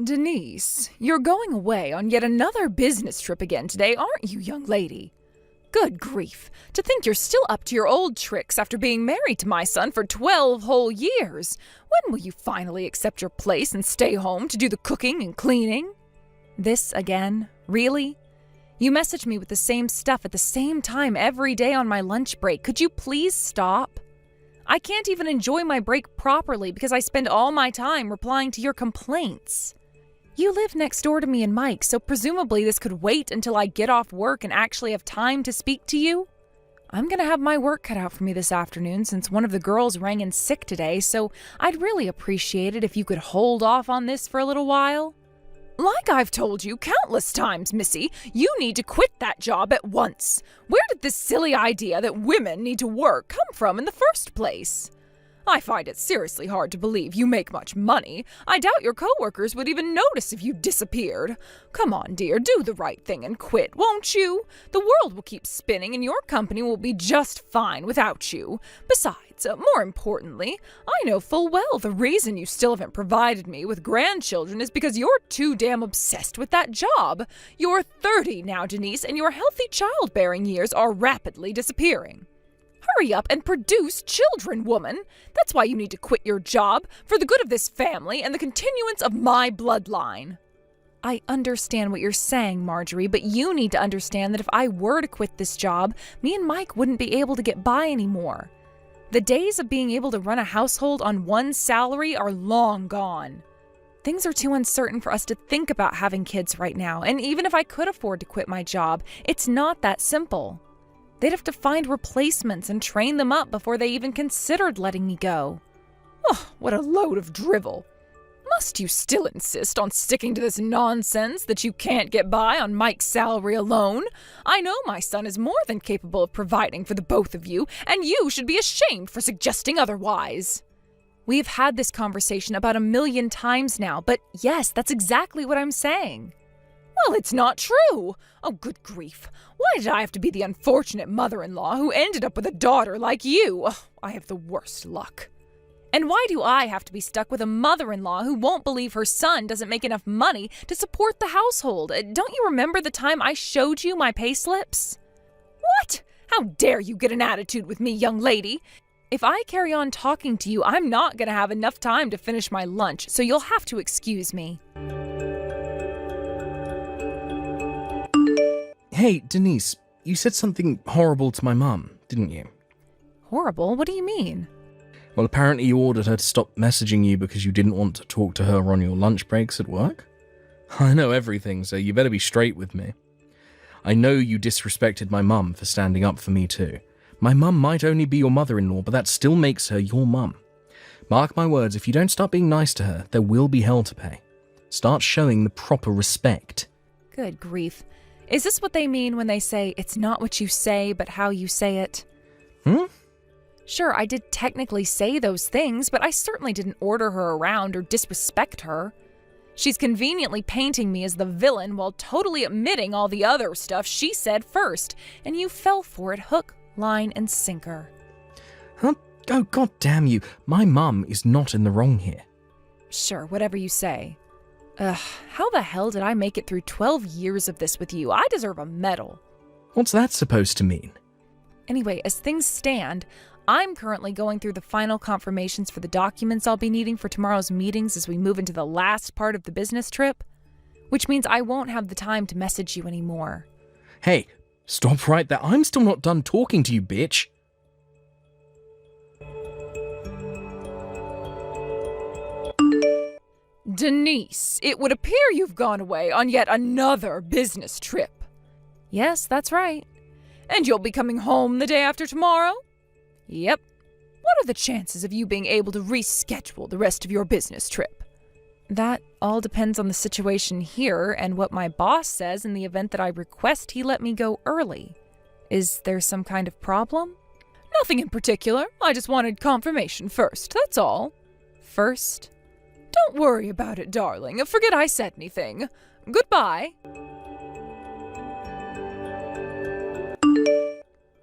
Denise, you're going away on yet another business trip again today, aren't you, young lady? Good grief, to think you're still up to your old tricks after being married to my son for 12 whole years. When will you finally accept your place and stay home to do the cooking and cleaning? This again? Really? You message me with the same stuff at the same time every day on my lunch break. Could you please stop? I can't even enjoy my break properly because I spend all my time replying to your complaints. You live next door to me and Mike, so presumably this could wait until I get off work and actually have time to speak to you. I'm gonna have my work cut out for me this afternoon since one of the girls rang in sick today, so I'd really appreciate it if you could hold off on this for a little while. Like I've told you countless times, Missy, you need to quit that job at once. Where did this silly idea that women need to work come from in the first place? I find it seriously hard to believe you make much money. I doubt your coworkers would even notice if you disappeared. Come on, dear, do the right thing and quit, won't you? The world will keep spinning and your company will be just fine without you. Besides, more importantly, I know full well the reason you still haven't provided me with grandchildren is because you're too damn obsessed with that job. You're 30 now, Denise, and your healthy childbearing years are rapidly disappearing. Hurry up and produce children, woman. That's why you need to quit your job, for the good of this family and the continuance of my bloodline. I understand what you're saying, Marjorie, but you need to understand that if I were to quit this job, me and Mike wouldn't be able to get by anymore. The days of being able to run a household on one salary are long gone. Things are too uncertain for us to think about having kids right now, and even if I could afford to quit my job, it's not that simple. They'd have to find replacements and train them up before they even considered letting me go. Oh, what a load of drivel. Must you still insist on sticking to this nonsense that you can't get by on Mike's salary alone? I know my son is more than capable of providing for the both of you, and you should be ashamed for suggesting otherwise. We've had this conversation about 1,000,000 times now, but yes, that's exactly what I'm saying. Well, it's not true. Oh, good grief. Why did I have to be the unfortunate mother-in-law who ended up with a daughter like you? Oh, I have the worst luck. And why do I have to be stuck with a mother-in-law who won't believe her son doesn't make enough money to support the household? Don't you remember the time I showed you my payslips? What? How dare you get an attitude with me, young lady? If I carry on talking to you, I'm not going to have enough time to finish my lunch, so you'll have to excuse me. Hey, Denise, you said something horrible to my mum, didn't you? Horrible? What do you mean? Well, apparently you ordered her to stop messaging you because you didn't want to talk to her on your lunch breaks at work? I know everything, so you better be straight with me. I know you disrespected my mum for standing up for me too. My mum might only be your mother-in-law, but that still makes her your mum. Mark my words, if you don't start being nice to her, there will be hell to pay. Start showing the proper respect. Good grief. Is this what they mean when they say, it's not what you say, but how you say it? Sure, I did technically say those things, but I certainly didn't order her around or disrespect her. She's conveniently painting me as the villain while totally omitting all the other stuff she said first, and you fell for it hook, line, and sinker. Huh? Oh, god damn you. My mum is not in the wrong here. Sure, whatever you say. How the hell did I make it through 12 years of this with you? I deserve a medal. What's that supposed to mean? Anyway, as things stand, I'm currently going through the final confirmations for the documents I'll be needing for tomorrow's meetings as we move into the last part of the business trip, which means I won't have the time to message you anymore. Hey, stop right there. I'm still not done talking to you, bitch. Denise, it would appear you've gone away on yet another business trip. Yes, that's right. And you'll be coming home the day after tomorrow? Yep. What are the chances of you being able to reschedule the rest of your business trip? That all depends on the situation here and what my boss says in the event that I request he let me go early. Is there some kind of problem? Nothing in particular. I just wanted confirmation first, that's all. First? Don't worry about it, darling. Forget I said anything. Goodbye.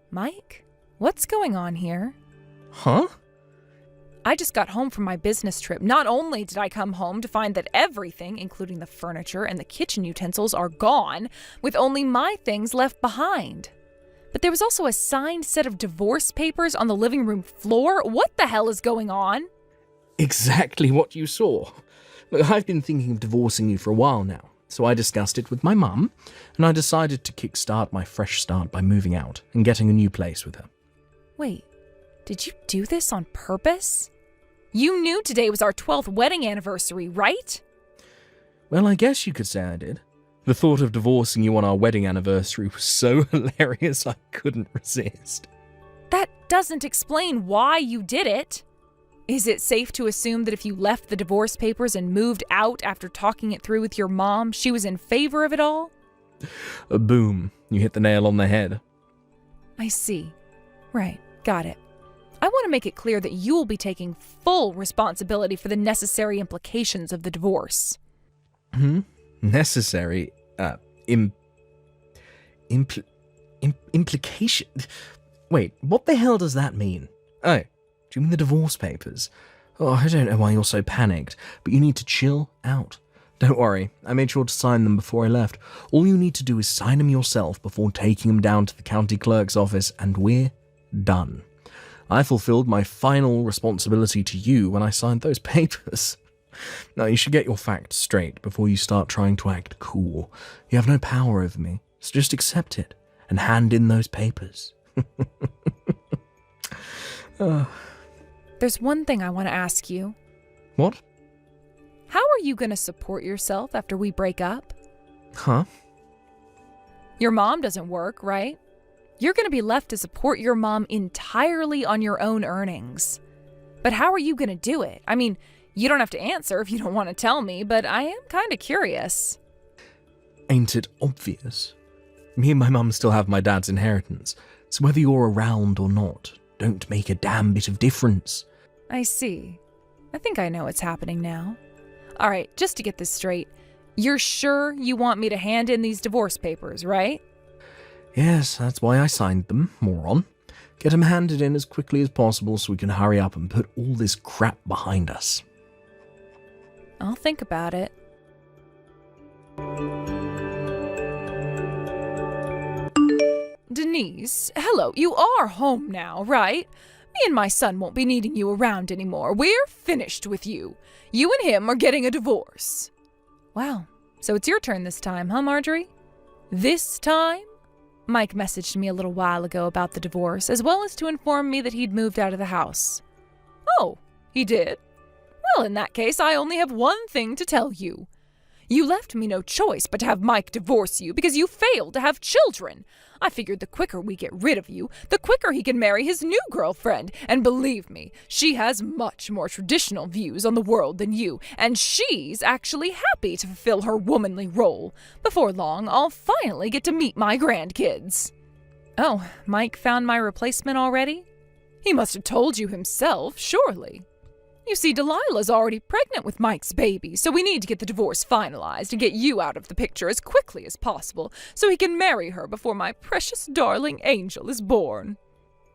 Mike, what's going on here? Huh? I just got home from my business trip. Not only did I come home to find that everything, including the furniture and the kitchen utensils, are gone, with only my things left behind. But there was also a signed set of divorce papers on the living room floor. What the hell is going on? Exactly what you saw. Look, I've been thinking of divorcing you for a while now, so I discussed it with my mum, and I decided to kickstart my fresh start by moving out and getting a new place with her. Wait, did you do this on purpose? You knew today was our 12th wedding anniversary, right? Well, I guess you could say I did. The thought of divorcing you on our wedding anniversary was so hilarious I couldn't resist. That doesn't explain why you did it. Is it safe to assume that if you left the divorce papers and moved out after talking it through with your mom, she was in favor of it all? Boom, you hit the nail on the head. I see. Right, got it. I want to make it clear that you will be taking full responsibility for the necessary implications of the divorce. Necessary? Implication? Wait, what the hell does that mean? Oh, do you mean the divorce papers? Oh, I don't know why you're so panicked, but you need to chill out. Don't worry, I made sure to sign them before I left. All you need to do is sign them yourself before taking them down to the county clerk's office, and we're done. I fulfilled my final responsibility to you when I signed those papers. Now, you should get your facts straight before you start trying to act cool. You have no power over me, so just accept it and hand in those papers. There's one thing I want to ask you. What? How are you going to support yourself after we break up? Huh? Your mom doesn't work, right? You're going to be left to support your mom entirely on your own earnings. But how are you going to do it? I mean, you don't have to answer if you don't want to tell me, but I am kind of curious. Ain't it obvious? Me and my mum still have my dad's inheritance, so whether you're around or not, don't make a damn bit of difference. I see. I think I know what's happening now. All right, just to get this straight, you're sure you want me to hand in these divorce papers, right? Yes, that's why I signed them, moron. Get them handed in as quickly as possible so we can hurry up and put all this crap behind us. I'll think about it. Denise, hello, you are home now, right? Me and my son won't be needing you around anymore. We're finished with you. You and him are getting a divorce. Wow, so it's your turn this time, huh, Marjorie? This time? Mike messaged me a little while ago about the divorce, as well as to inform me that he'd moved out of the house. Oh, he did? Well, in that case, I only have one thing to tell you. You left me no choice but to have Mike divorce you because you failed to have children. I figured the quicker we get rid of you, the quicker he can marry his new girlfriend. And believe me, she has much more traditional views on the world than you, and she's actually happy to fulfill her womanly role. Before long, I'll finally get to meet my grandkids. Oh, Mike found my replacement already? He must have told you himself, surely. You see, Delilah's already pregnant with Mike's baby, so we need to get the divorce finalized and get you out of the picture as quickly as possible so he can marry her before my precious darling angel is born.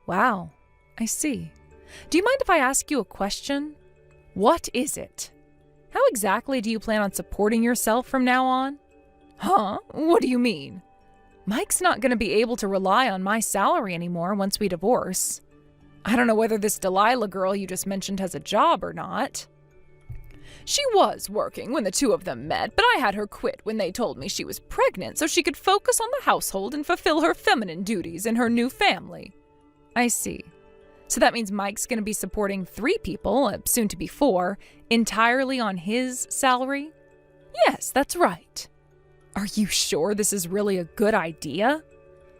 Wow, I see. Do you mind if I ask you a question? What is it? How exactly do you plan on supporting yourself from now on? Huh? What do you mean? Mike's not going to be able to rely on my salary anymore once we divorce. I don't know whether this Delilah girl you just mentioned has a job or not. She was working when the two of them met, but I had her quit when they told me she was pregnant so she could focus on the household and fulfill her feminine duties in her new family. I see. So that means Mike's going to be supporting 3 people, soon to be 4, entirely on his salary? Yes, that's right. Are you sure this is really a good idea?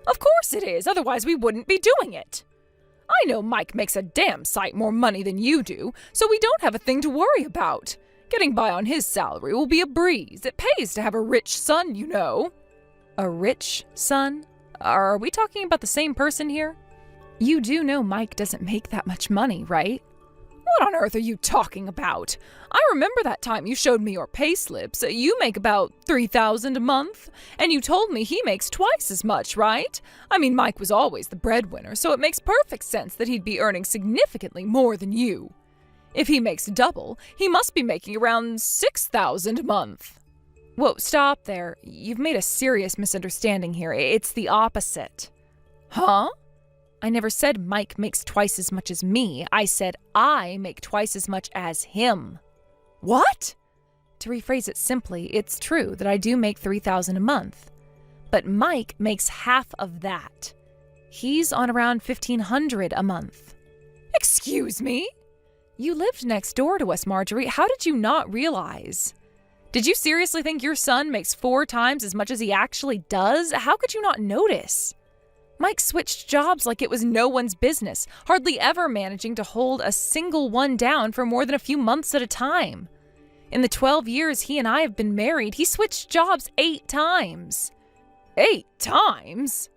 Of course it is, otherwise we wouldn't be doing it. I know Mike makes a damn sight more money than you do, so we don't have a thing to worry about. Getting by on his salary will be a breeze. It pays to have a rich son, you know. A rich son? Are we talking about the same person here? You do know Mike doesn't make that much money, right? What on earth are you talking about? I remember that time you showed me your payslips. You make about $3,000 a month, and you told me he makes twice as much, right? I mean, Mike was always the breadwinner, so it makes perfect sense that he'd be earning significantly more than you. If he makes double, he must be making around $6,000 a month. Whoa, stop there. You've made a serious misunderstanding here. It's the opposite. Huh? I never said Mike makes twice as much as me. I said I make twice as much as him. What? To rephrase it simply, it's true that I do make $3,000 a month. But Mike makes half of that. He's on around $1,500 a month. Excuse me? You lived next door to us, Marjorie. How did you not realize? Did you seriously think your son makes 4 times as much as he actually does? How could you not notice? Mike switched jobs like it was no one's business, hardly ever managing to hold a single one down for more than a few months at a time. In the 12 years he and I have been married, he switched jobs 8 times. 8 times?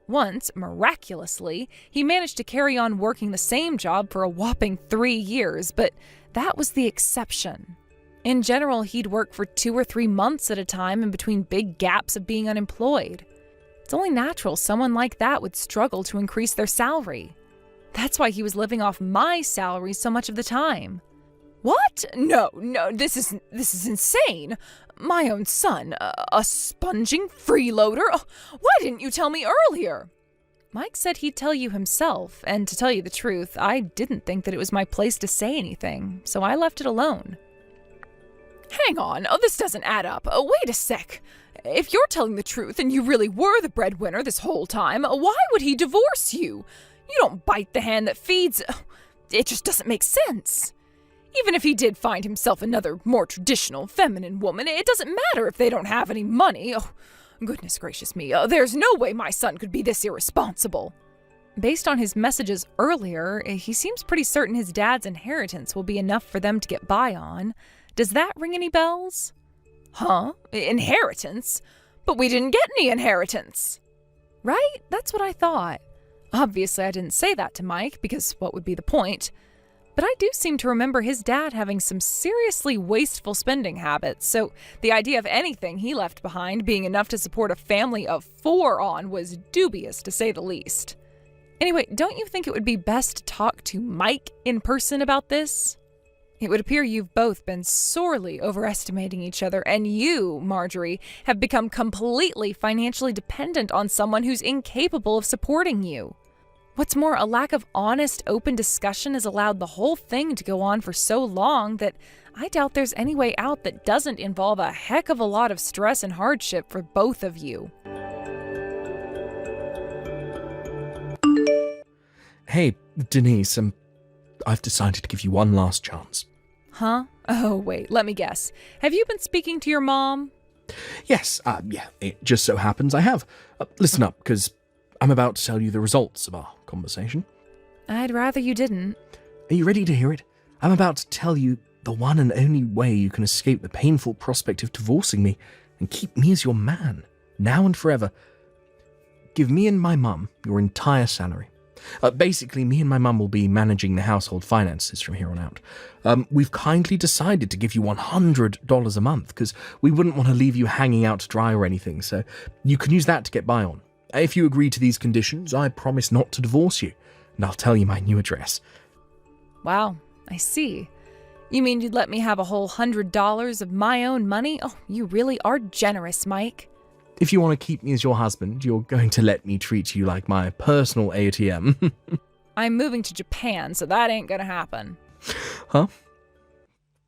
Once, miraculously, he managed to carry on working the same job for a whopping 3 years, but that was the exception. In general, he'd work for 2 or 3 months at a time in between big gaps of being unemployed. It's only natural someone like that would struggle to increase their salary. That's why he was living off my salary so much of the time. What? No, this is insane. My own son, a sponging freeloader? Oh, why didn't you tell me earlier? Mike said he'd tell you himself, and to tell you the truth, I didn't think that it was my place to say anything, so I left it alone. Hang on, this doesn't add up. Wait a sec. If you're telling the truth and you really were the breadwinner this whole time, why would he divorce you? You don't bite the hand that feeds. It just doesn't make sense. Even if he did find himself another more traditional feminine woman, it doesn't matter if they don't have any money. Oh, goodness gracious me. There's no way my son could be this irresponsible. Based on his messages earlier, he seems pretty certain his dad's inheritance will be enough for them to get by on. Does that ring any bells? Huh? Inheritance? But we didn't get any inheritance. Right? That's what I thought. Obviously, I didn't say that to Mike, because what would be the point? But I do seem to remember his dad having some seriously wasteful spending habits, so the idea of anything he left behind being enough to support a family of 4 on was dubious, to say the least. Anyway, don't you think it would be best to talk to Mike in person about this? It would appear you've both been sorely overestimating each other, and you, Marjorie, have become completely financially dependent on someone who's incapable of supporting you. What's more, a lack of honest, open discussion has allowed the whole thing to go on for so long that I doubt there's any way out that doesn't involve a heck of a lot of stress and hardship for both of you. Hey, Denise, I've decided to give you one last chance. Huh? Oh, wait, let me guess. Have you been speaking to your mom? Yes, yeah, it just so happens I have. Listen up, because I'm about to tell you the results of our conversation. I'd rather you didn't. Are you ready to hear it? I'm about to tell you the one and only way you can escape the painful prospect of divorcing me and keep me as your man, now and forever. Give me and my mum your entire salary. Basically, me and my mum will be managing the household finances from here on out. We've kindly decided to give you $100 a month because we wouldn't want to leave you hanging out to dry or anything, so you can use that to get by on. If you agree to these conditions, I promise not to divorce you, and I'll tell you my new address. Wow, I see. You mean you'd let me have a whole $100 of my own money? Oh, you really are generous, Mike. If you want to keep me as your husband, you're going to let me treat you like my personal ATM. I'm moving to Japan, so that ain't gonna happen. Huh?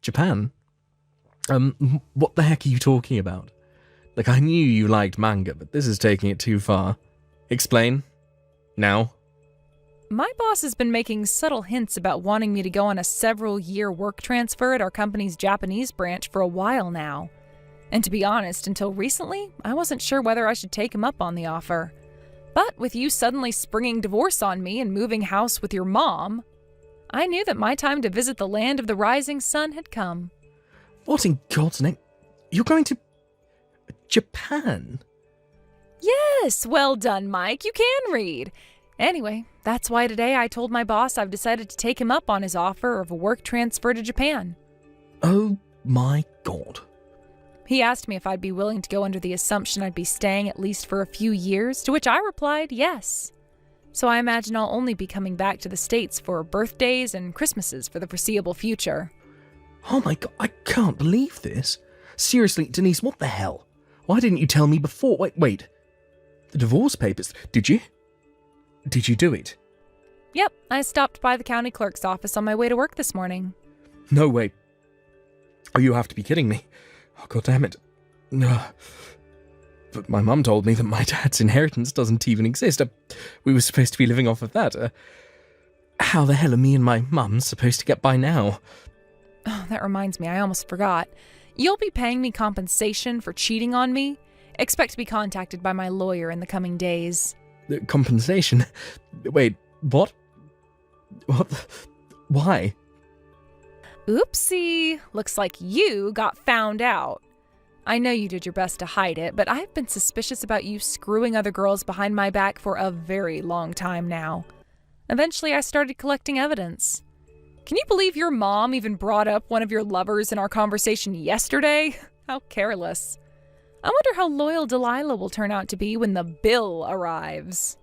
Japan? What the heck are you talking about? Like, I knew you liked manga, but this is taking it too far. Explain. Now. My boss has been making subtle hints about wanting me to go on a several-year work transfer at our company's Japanese branch for a while now. And to be honest, until recently, I wasn't sure whether I should take him up on the offer. But with you suddenly springing divorce on me and moving house with your mom, I knew that my time to visit the land of the rising sun had come. What in God's name? You're going to Japan? Yes, well done, Mike. You can read. Anyway, that's why today I told my boss I've decided to take him up on his offer of a work transfer to Japan. Oh my God. He asked me if I'd be willing to go under the assumption I'd be staying at least for a few years, to which I replied yes. So I imagine I'll only be coming back to the States for birthdays and Christmases for the foreseeable future. Oh my god, I can't believe this. Seriously, Denise, what the hell? Why didn't you tell me before? Wait. The divorce papers, did you? Did you do it? Yep, I stopped by the county clerk's office on my way to work this morning. No way. Oh, you have to be kidding me. Oh, god damn it. No. But my mum told me that my dad's inheritance doesn't even exist. We were supposed to be living off of that. How the hell are me and my mum supposed to get by now? Oh, that reminds me, I almost forgot. You'll be paying me compensation for cheating on me. Expect to be contacted by my lawyer in the coming days. Compensation? Wait, what? Why? Oopsie. Looks like you got found out. I know you did your best to hide it, but I've been suspicious about you screwing other girls behind my back for a very long time now. Eventually, I started collecting evidence. Can you believe your mom even brought up one of your lovers in our conversation yesterday? How careless. I wonder how loyal Delilah will turn out to be when the bill arrives.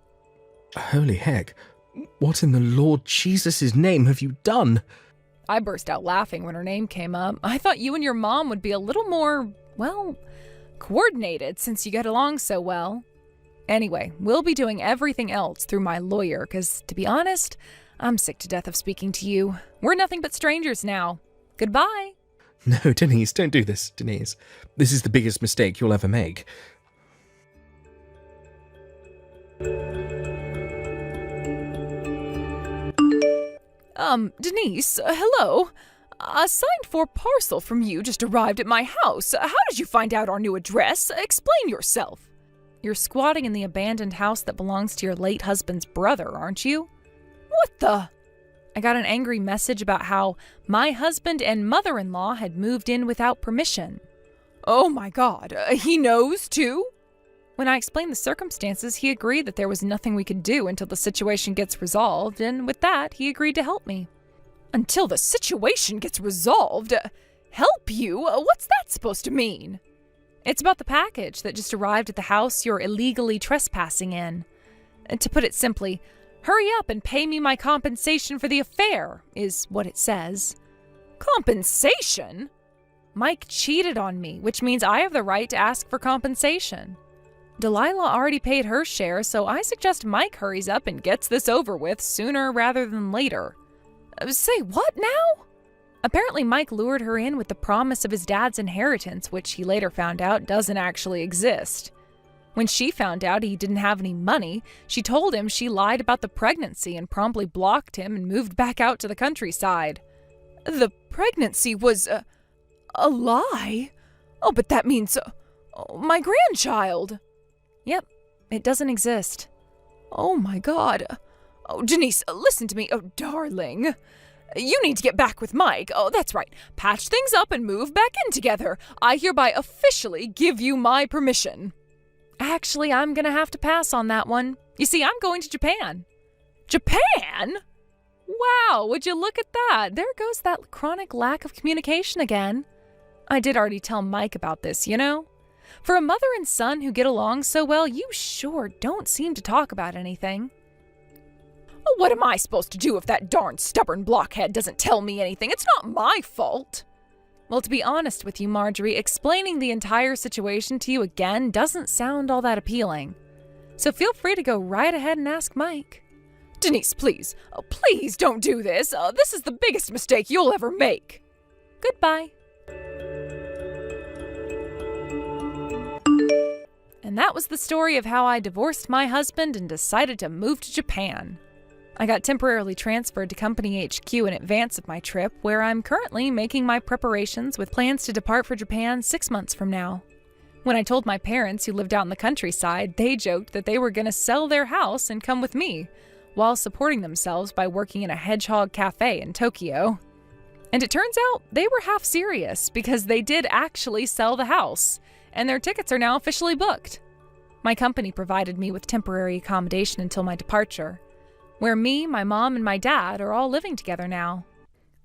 Holy heck. What in the Lord Jesus' name have you done? I burst out laughing when her name came up. I thought you and your mom would be a little more, coordinated since you get along so well. Anyway, we'll be doing everything else through my lawyer, because, to be honest, I'm sick to death of speaking to you. We're nothing but strangers now. Goodbye. No, Denise, don't do this, Denise. This is the biggest mistake you'll ever make. Denise, hello? A signed for parcel from you just arrived at my house. How did you find out our new address? Explain yourself. You're squatting in the abandoned house that belongs to your late husband's brother, aren't you? What the? I got an angry message about how my husband and mother-in-law had moved in without permission. Oh my God, he knows too? When I explained the circumstances, he agreed that there was nothing we could do until the situation gets resolved, and with that, he agreed to help me. Until the situation gets resolved? Help you? What's that supposed to mean? It's about the package that just arrived at the house you're illegally trespassing in. To put it simply, hurry up and pay me my compensation for the affair, is what it says. Compensation? Mike cheated on me, which means I have the right to ask for compensation. Delilah already paid her share, so I suggest Mike hurries up and gets this over with sooner rather than later. Say what now? Apparently Mike lured her in with the promise of his dad's inheritance, which he later found out doesn't actually exist. When she found out he didn't have any money, she told him she lied about the pregnancy and promptly blocked him and moved back out to the countryside. The pregnancy was a lie? Oh, but that means my grandchild. Yep, it doesn't exist. Oh my God. Oh, Denise, listen to me. Oh, darling. You need to get back with Mike. Oh, that's right. Patch things up and move back in together. I hereby officially give you my permission. Actually, I'm gonna have to pass on that one. You see, I'm going to Japan. Japan? Wow, would you look at that? There goes that chronic lack of communication again. I did already tell Mike about this, you know? For a mother and son who get along so well, you sure don't seem to talk about anything. What am I supposed to do if that darn stubborn blockhead doesn't tell me anything? It's not my fault. Well, to be honest with you, Marjorie, explaining the entire situation to you again doesn't sound all that appealing. So feel free to go right ahead and ask Mike. Denise, please. Oh, please don't do this. This is the biggest mistake you'll ever make. Goodbye. And that was the story of how I divorced my husband and decided to move to Japan. I got temporarily transferred to Company HQ in advance of my trip, where I'm currently making my preparations with plans to depart for Japan 6 months from now. When I told my parents, who lived out in the countryside, they joked that they were going to sell their house and come with me, while supporting themselves by working in a hedgehog cafe in Tokyo. And it turns out they were half serious, because they did actually sell the house, and their tickets are now officially booked. My company provided me with temporary accommodation until my departure, where me, my mom, and my dad are all living together now.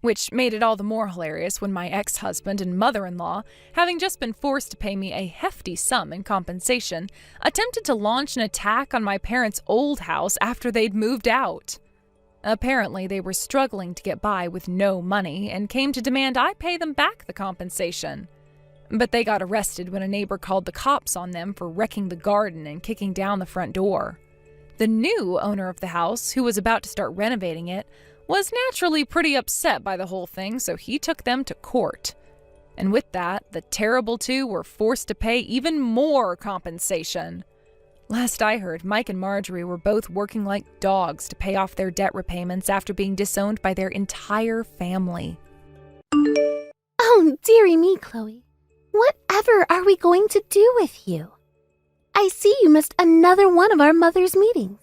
which made it all the more hilarious when my ex-husband and mother-in-law, having just been forced to pay me a hefty sum in compensation, attempted to launch an attack on my parents' old house after they'd moved out. Apparently, they were struggling to get by with no money and came to demand I pay them back the compensation. But they got arrested when a neighbor called the cops on them for wrecking the garden and kicking down the front door. The new owner of the house, who was about to start renovating it, was naturally pretty upset by the whole thing, so he took them to court. And with that, the terrible two were forced to pay even more compensation. Last I heard, Mike and Marjorie were both working like dogs to pay off their debt repayments after being disowned by their entire family. Oh, dearie me, Chloe. Whatever are we going to do with you? I see you missed another one of our mother's meetings.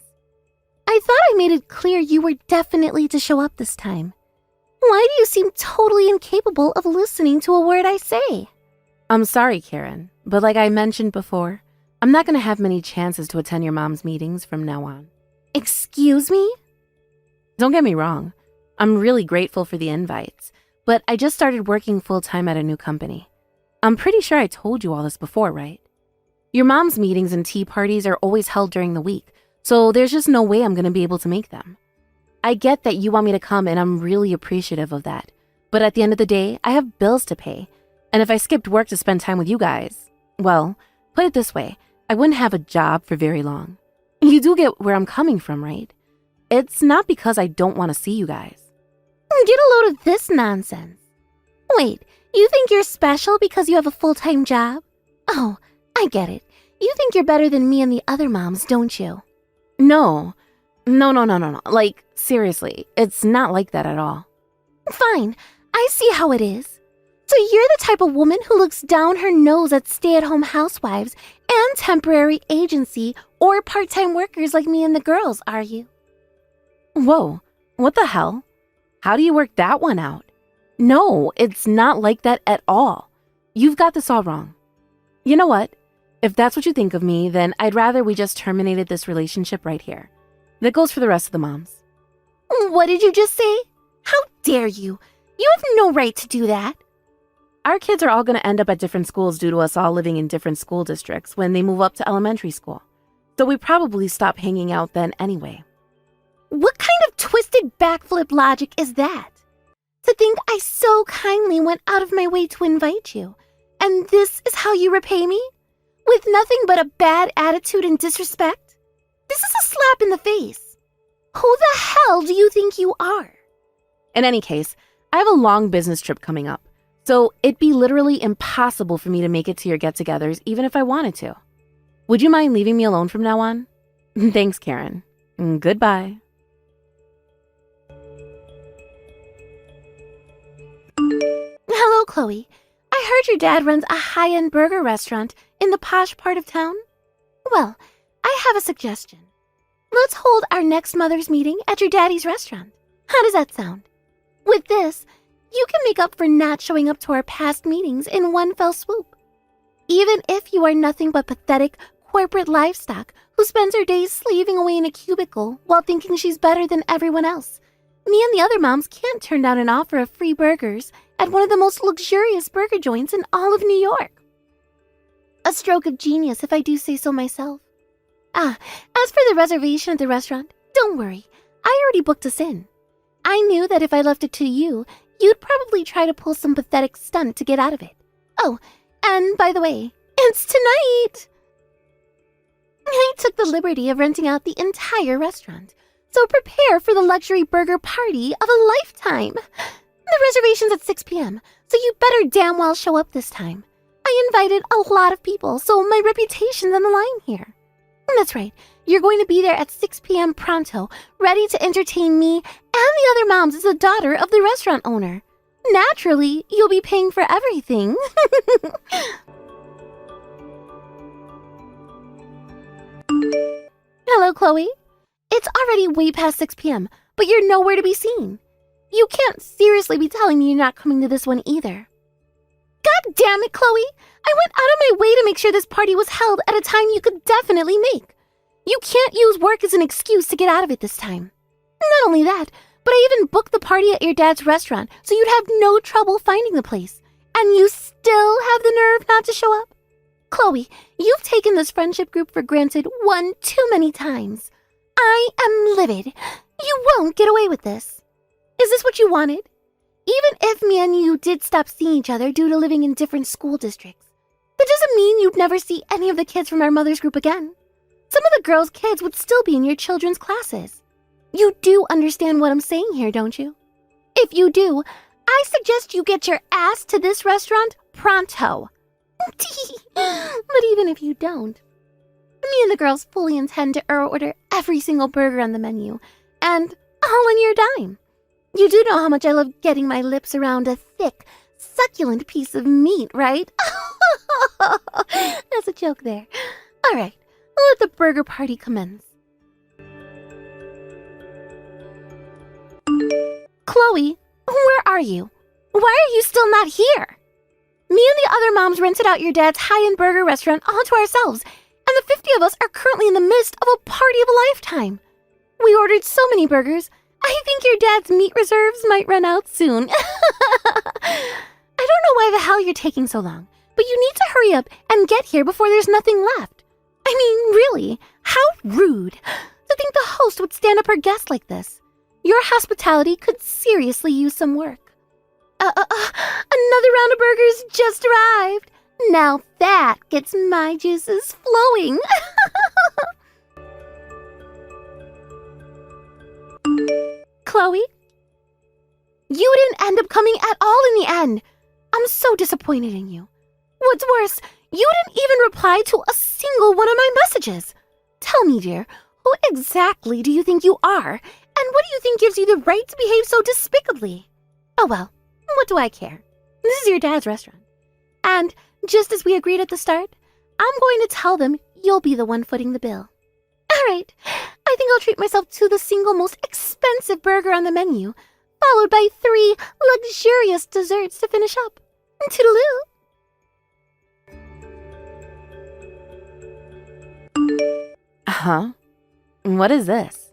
I thought I made it clear you were definitely to show up this time. Why do you seem totally incapable of listening to a word I say? I'm sorry, Karen, but like I mentioned before, I'm not going to have many chances to attend your mom's meetings from now on. Excuse me? Don't get me wrong. I'm really grateful for the invites, but I just started working full-time at a new company. I'm pretty sure I told you all this before, right? Your mom's meetings and tea parties are always held during the week, so there's just no way I'm going to be able to make them. I get that you want me to come, and I'm really appreciative of that. But at the end of the day, I have bills to pay. And if I skipped work to spend time with you guys, well, put it this way, I wouldn't have a job for very long. You do get where I'm coming from, right? It's not because I don't want to see you guys. Get a load of this nonsense. Wait, you think you're special because you have a full-time job? Oh, I get it. You think you're better than me and the other moms, don't you? No. Like, seriously, it's not like that at all. Fine, I see how it is. So you're the type of woman who looks down her nose at stay-at-home housewives and temporary agency or part-time workers like me and the girls, are you? Whoa, what the hell? How do you work that one out? No, it's not like that at all. You've got this all wrong. You know what? If that's what you think of me, then I'd rather we just terminated this relationship right here. That goes for the rest of the moms. What did you just say? How dare you? You have no right to do that. Our kids are all going to end up at different schools due to us all living in different school districts when they move up to elementary school. So we probably stop hanging out then anyway. What kind of twisted backflip logic is that? To think I so kindly went out of my way to invite you, and this is how you repay me? With nothing but a bad attitude and disrespect? This is a slap in the face. Who the hell do you think you are? In any case, I have a long business trip coming up, so it'd be literally impossible for me to make it to your get-togethers even if I wanted to. Would you mind leaving me alone from now on? Thanks, Karen. Goodbye. Hello, Chloe. I heard your dad runs a high-end burger restaurant in the posh part of town. Well, I have a suggestion. Let's hold our next mother's meeting at your daddy's restaurant. How does that sound? With this, you can make up for not showing up to our past meetings in one fell swoop. Even if you are nothing but pathetic corporate livestock who spends her days slaving away in a cubicle while thinking she's better than everyone else, me and the other moms can't turn down an offer of free burgers at one of the most luxurious burger joints in all of New York. A stroke of genius, if I do say so myself. As for the reservation at the restaurant, don't worry. I already booked us in. I knew that if I left it to you, you'd probably try to pull some pathetic stunt to get out of it. Oh, and by the way, it's tonight! I took the liberty of renting out the entire restaurant, so prepare for the luxury burger party of a lifetime. The reservation's at 6 p.m., so you better damn well show up this time. I invited a lot of people, so my reputation's on the line here. That's right, you're going to be there at 6 p.m. pronto, ready to entertain me and the other moms as the daughter of the restaurant owner. Naturally, you'll be paying for everything. Hello, Chloe. It's already way past 6 p.m., but you're nowhere to be seen. You can't seriously be telling me you're not coming to this one either. God damn it, Chloe! I went out of my way to make sure this party was held at a time you could definitely make. You can't use work as an excuse to get out of it this time. Not only that, But I even booked the party at your dad's restaurant so you'd have no trouble finding the place. And you still have the nerve not to show up? Chloe, you've taken this friendship group for granted one too many times. I am livid. You won't get away with this. Is this what you wanted? Even if me and you did stop seeing each other due to living in different school districts, that doesn't mean you'd never see any of the kids from our mother's group again. Some of the girls' kids would still be in your children's classes. You do understand what I'm saying here, don't you? If you do, I suggest you get your ass to this restaurant pronto. But even if you don't, me and the girls fully intend to order every single burger on the menu, and all on your dime. You do know how much I love getting my lips around a thick, succulent piece of meat, right? That's a joke there. All right, let the burger party commence. Chloe, where are you? Why are you still not here? Me and the other moms rented out your dad's high-end burger restaurant all to ourselves, and the 50 of us are currently in the midst of a party of a lifetime. We ordered so many burgers, I think your dad's meat reserves might run out soon. I don't know why the hell you're taking so long, but you need to hurry up and get here before there's nothing left. I mean, really, how rude to think the host would stand up her guest like this. Your hospitality could seriously use some work. Another round of burgers just arrived. Now that gets my juices flowing. Chloe, you didn't end up coming at all in the end. I'm so disappointed in you. What's worse, you didn't even reply to a single one of my messages. Tell me, dear, who exactly do you think you are? And what do you think gives you the right to behave so despicably? Oh well, what do I care? This is your dad's restaurant. And just as we agreed at the start, I'm going to tell them you'll be the one footing the bill. All right, I think I'll treat myself to the single most expensive burger on the menu, followed by 3 luxurious desserts to finish up. Toodaloo. Huh? What is this?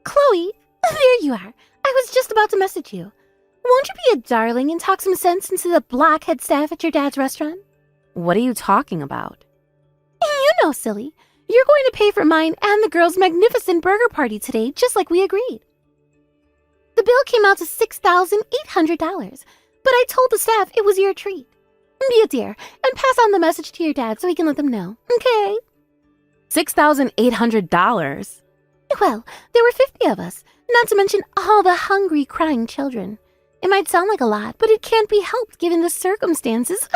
Chloe, there you are. I was just about to message you. Won't you be a darling and talk some sense into the blockhead staff at your dad's restaurant? What are you talking about? You know, silly. You're going to pay for mine and the girls' magnificent burger party today, just like we agreed. The bill came out to $6,800, but I told the staff it was your treat. Be a dear and pass on the message to your dad so he can let them know, okay? $6,800? Well, there were 50 of us, not to mention all the hungry, crying children. It might sound like a lot, but it can't be helped given the circumstances.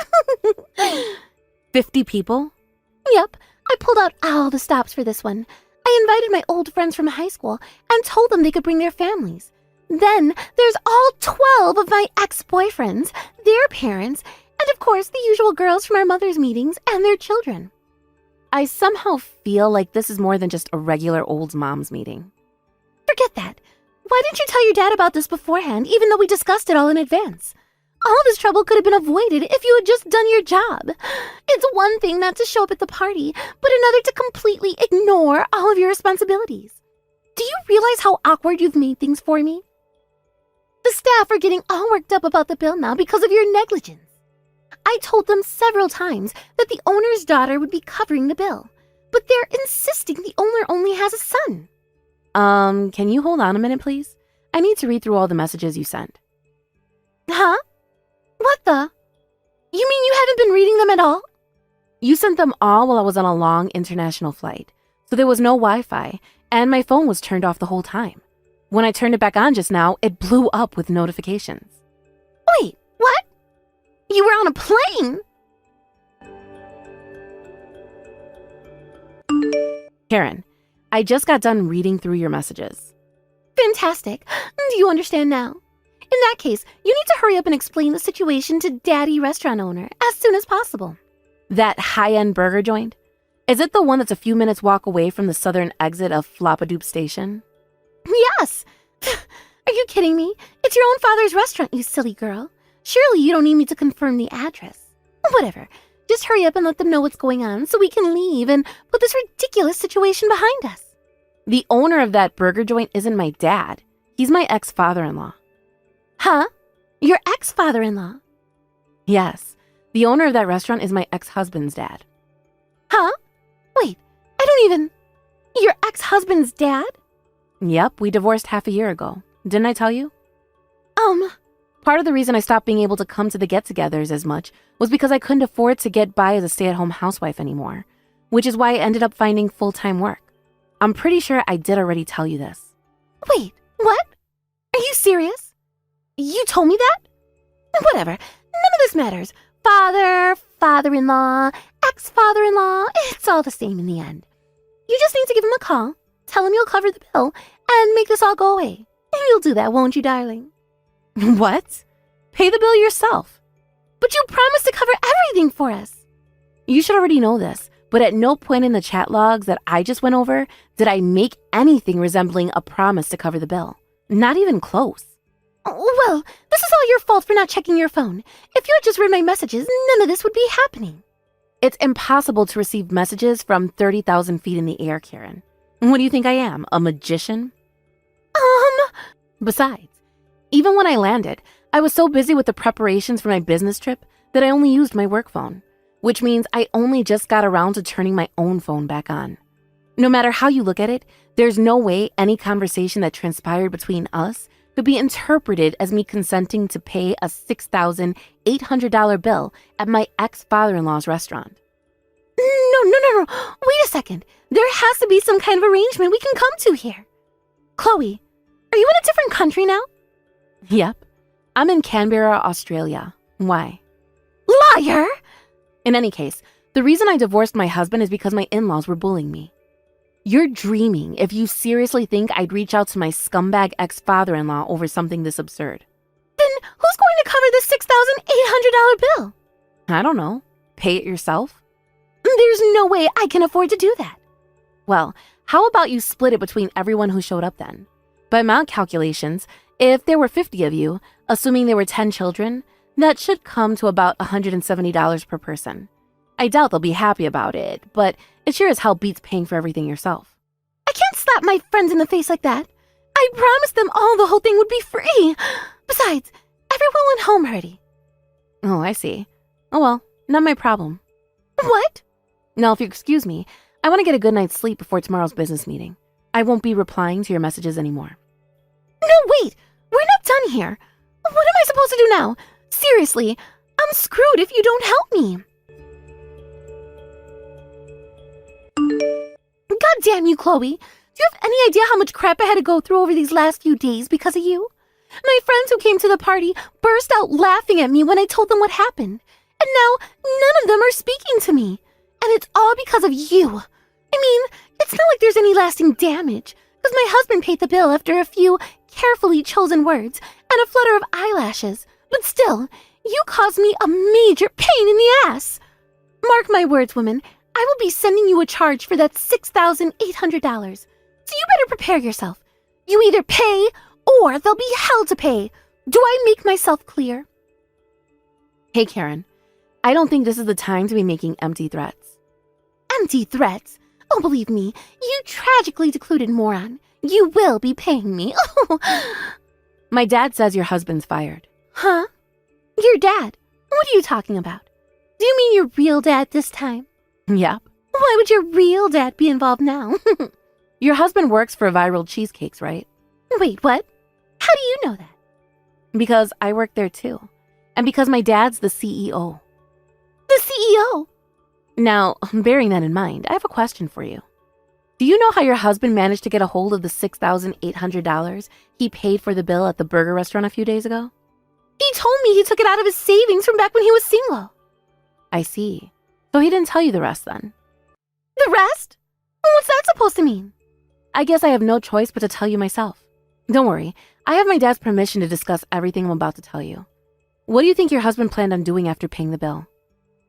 50 people? Yep, I pulled out all the stops for this one. I invited my old friends from high school and told them they could bring their families. Then there's all 12 of my ex-boyfriends, their parents, and of course the usual girls from our mother's meetings and their children. I somehow feel like this is more than just a regular old mom's meeting. Forget that. Why didn't you tell your dad about this beforehand, even though we discussed it all in advance? All this trouble could have been avoided if you had just done your job. It's one thing not to show up at the party, but another to completely ignore all of your responsibilities. Do you realize how awkward you've made things for me? The staff are getting all worked up about the bill now because of your negligence. I told them several times that the owner's daughter would be covering the bill, but they're insisting the owner only has a son. Can you hold on a minute, please? I need to read through all the messages you sent. Huh? What the? You mean you haven't been reading them at all? You sent them all while I was on a long international flight, so there was no Wi-Fi, and my phone was turned off the whole time. When I turned it back on just now, it blew up with notifications. Wait, what? You were on a plane? Karen, I just got done reading through your messages. Fantastic. Do you understand now? In that case, you need to hurry up and explain the situation to Daddy restaurant owner as soon as possible. That high-end burger joint? Is it the one that's a few minutes walk away from the southern exit of Floppadoop Station? Yes. Are you kidding me? It's your own father's restaurant, you silly girl. Surely you don't need me to confirm the address. Whatever. Just hurry up and let them know what's going on so we can leave and put this ridiculous situation behind us. The owner of that burger joint isn't my dad. He's my ex-father-in-law. Huh? Your ex-father-in-law? Yes, the owner of that restaurant is my ex-husband's dad. Huh? Wait, I don't even... Your ex-husband's dad? Yep, we divorced half a year ago. Didn't I tell you? Part of the reason I stopped being able to come to the get-togethers as much was because I couldn't afford to get by as a stay-at-home housewife anymore, which is why I ended up finding full-time work. I'm pretty sure I did already tell you this. Wait, what? Are you serious? You told me that? Whatever, none of this matters. Father, father-in-law, ex-father-in-law, it's all the same in the end. You just need to give him a call, tell him you'll cover the bill, and make this all go away. And you'll do that, won't you, darling? What? Pay the bill yourself. But you promised to cover everything for us. You should already know this, but at no point in the chat logs that I just went over did I make anything resembling a promise to cover the bill. Not even close. Well, this is all your fault for not checking your phone. If you had just read my messages, none of this would be happening. It's impossible to receive messages from 30,000 feet in the air, Karen. What do you think I am, a magician? Besides, even when I landed, I was so busy with the preparations for my business trip that I only used my work phone, which means I only just got around to turning my own phone back on. No matter how you look at it, there's no way any conversation that transpired between us could be interpreted as me consenting to pay a $6,800 bill at my ex-father-in-law's restaurant. No. Wait a second. There has to be some kind of arrangement we can come to here. Chloe, are you in a different country now? Yep. I'm in Canberra, Australia. Why? Liar! In any case, the reason I divorced my husband is because my in-laws were bullying me. You're dreaming if you seriously think I'd reach out to my scumbag ex-father-in-law over something this absurd. Then who's going to cover this $6,800 bill? I don't know. Pay it yourself? There's no way I can afford to do that. Well, how about you split it between everyone who showed up then? By my calculations, if there were 50 of you, assuming there were 10 children, that should come to about $170 per person. I doubt they'll be happy about it, but it sure as hell beats paying for everything yourself. I can't slap my friends in the face like that. I promised them all the whole thing would be free. Besides, everyone went home already. Oh, I see. Oh well, not my problem. What? Now, if you excuse me, I want to get a good night's sleep before tomorrow's business meeting. I won't be replying to your messages anymore. No, wait! We're not done here. What am I supposed to do now? Seriously, I'm screwed if you don't help me. God damn you, Chloe. Do you have any idea how much crap I had to go through over these last few days because of you? My friends who came to the party burst out laughing at me when I told them what happened. And now none of them are speaking to me. And it's all because of you. I mean, it's not like there's any lasting damage, because my husband paid the bill after a few carefully chosen words and a flutter of eyelashes. But still, you caused me a major pain in the ass. Mark my words, woman. I will be sending you a charge for that $6,800. So you better prepare yourself. You either pay or there'll be hell to pay. Do I make myself clear? Hey, Karen. I don't think this is the time to be making empty threats. Empty threats? Oh, believe me, you tragically deluded moron. You will be paying me. My dad says your husband's fired. Huh? Your dad? What are you talking about? Do you mean your real dad this time? Yep. Why would your real dad be involved now? Your husband works for Viral Cheesecakes, right? Wait, what? How do you know that? Because I work there too. And because my dad's the CEO. The CEO? Now, bearing that in mind, I have a question for you. Do you know how your husband managed to get a hold of the $6,800 he paid for the bill at the burger restaurant a few days ago? He told me he took it out of his savings from back when he was single. I see. So he didn't tell you the rest then? The rest? What's that supposed to mean? I guess I have no choice but to tell you myself. Don't worry, I have my dad's permission to discuss everything I'm about to tell you. What do you think your husband planned on doing after paying the bill?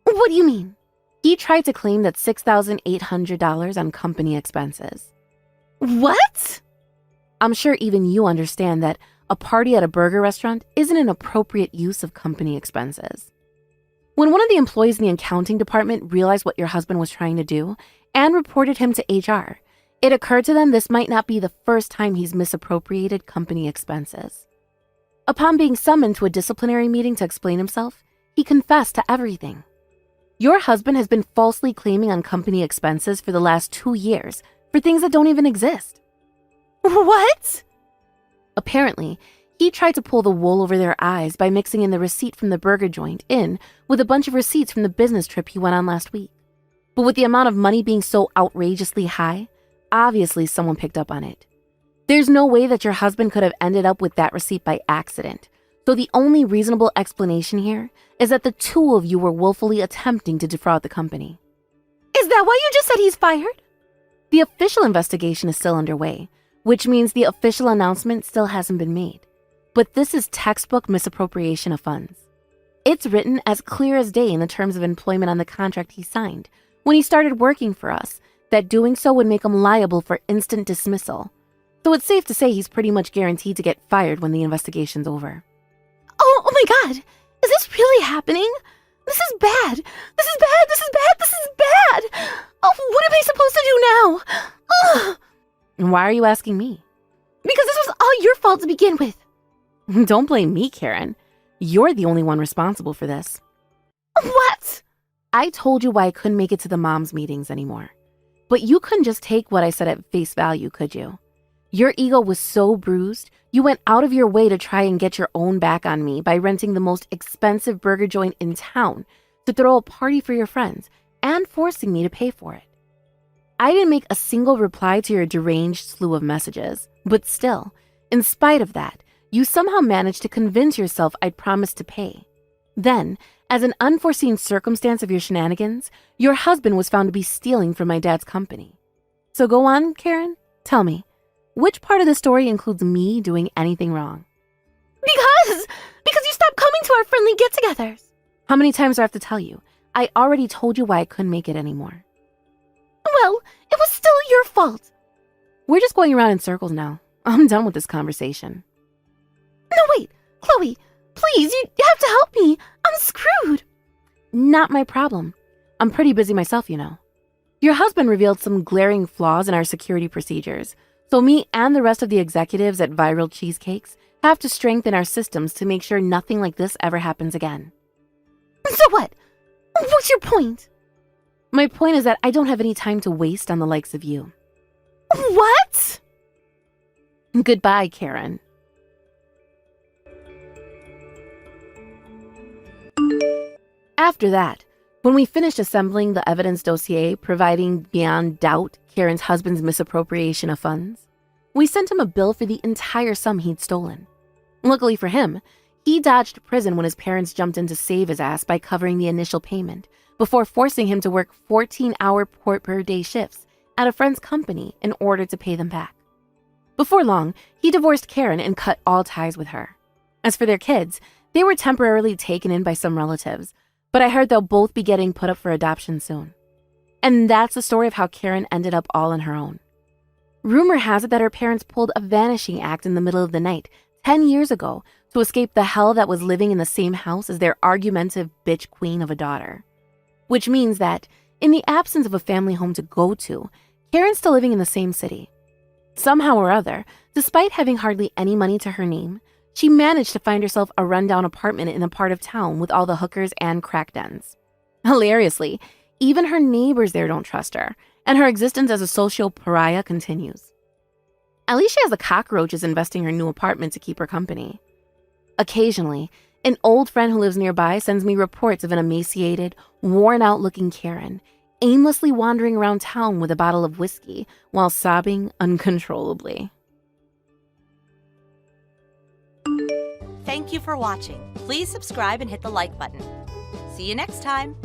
What do you mean? He tried to claim that $6,800 on company expenses. What? I'm sure even you understand that a party at a burger restaurant isn't an appropriate use of company expenses. When one of the employees in the accounting department realized what your husband was trying to do and reported him to HR, It occurred to them this might not be the first time he's misappropriated company expenses. Upon being summoned to a disciplinary meeting to explain himself, he confessed to everything. Your husband has been falsely claiming on company expenses for the last 2 years for things that don't even exist. What? Apparently, he tried to pull the wool over their eyes by mixing in the receipt from the burger joint in with a bunch of receipts from the business trip he went on last week. But with the amount of money being so outrageously high, obviously someone picked up on it. There's no way that your husband could have ended up with that receipt by accident. So the only reasonable explanation here is that the two of you were willfully attempting to defraud the company. Is that why you just said he's fired? The official investigation is still underway, which means the official announcement still hasn't been made. But this is textbook misappropriation of funds. It's written as clear as day in the terms of employment on the contract he signed when he started working for us that doing so would make him liable for instant dismissal. So it's safe to say he's pretty much guaranteed to get fired when the investigation's over. Oh my God! Is this really happening? This is bad! This is bad! This is bad! This is bad! Oh, what am I supposed to do now? Ugh. And why are you asking me? Because this was all your fault to begin with. Don't blame me, Karen. You're the only one responsible for this. What? I told you why I couldn't make it to the moms' meetings anymore. But you couldn't just take what I said at face value, could you? Your ego was so bruised, you went out of your way to try and get your own back on me by renting the most expensive burger joint in town to throw a party for your friends and forcing me to pay for it. I didn't make a single reply to your deranged slew of messages, but still, in spite of that, you somehow managed to convince yourself I'd promised to pay. Then, as an unforeseen circumstance of your shenanigans, your husband was found to be stealing from my dad's company. So go on, Karen, tell me, which part of the story includes me doing anything wrong? Because you stopped coming to our friendly get-togethers. How many times do I have to tell you? I already told you why I couldn't make it anymore. Well, it was still your fault. We're just going around in circles now. I'm done with this conversation. No, wait, Chloe, please, you have to help me. I'm screwed. Not my problem. I'm pretty busy myself, you know. Your husband revealed some glaring flaws in our security procedures, so me and the rest of the executives at Viral Cheesecakes have to strengthen our systems to make sure nothing like this ever happens again. So what? What's your point? My point is that I don't have any time to waste on the likes of you. What? Goodbye, Karen. After that, when we finished assembling the evidence dossier providing beyond doubt Karen's husband's misappropriation of funds, we sent him a bill for the entire sum he'd stolen. Luckily for him, he dodged prison when his parents jumped in to save his ass by covering the initial payment before forcing him to work 14-hour per-day shifts at a friend's company in order to pay them back. Before long, he divorced Karen and cut all ties with her. As for their kids, they were temporarily taken in by some relatives, but I heard they'll both be getting put up for adoption soon. And that's the story of how Karen ended up all on her own. Rumor has it that her parents pulled a vanishing act in the middle of the night 10 years ago to escape the hell that was living in the same house as their argumentative bitch queen of a daughter. Which means that, in the absence of a family home to go to, Karen's still living in the same city. Somehow or other, despite having hardly any money to her name, she managed to find herself a rundown apartment in a part of town with all the hookers and crack dens. Hilariously, even her neighbors there don't trust her, and her existence as a social pariah continues. At least she has the cockroaches investing her new apartment to keep her company. Occasionally, an old friend who lives nearby sends me reports of an emaciated, worn-out-looking Karen aimlessly wandering around town with a bottle of whiskey while sobbing uncontrollably. Thank you for watching. Please subscribe and hit the like button. See you next time.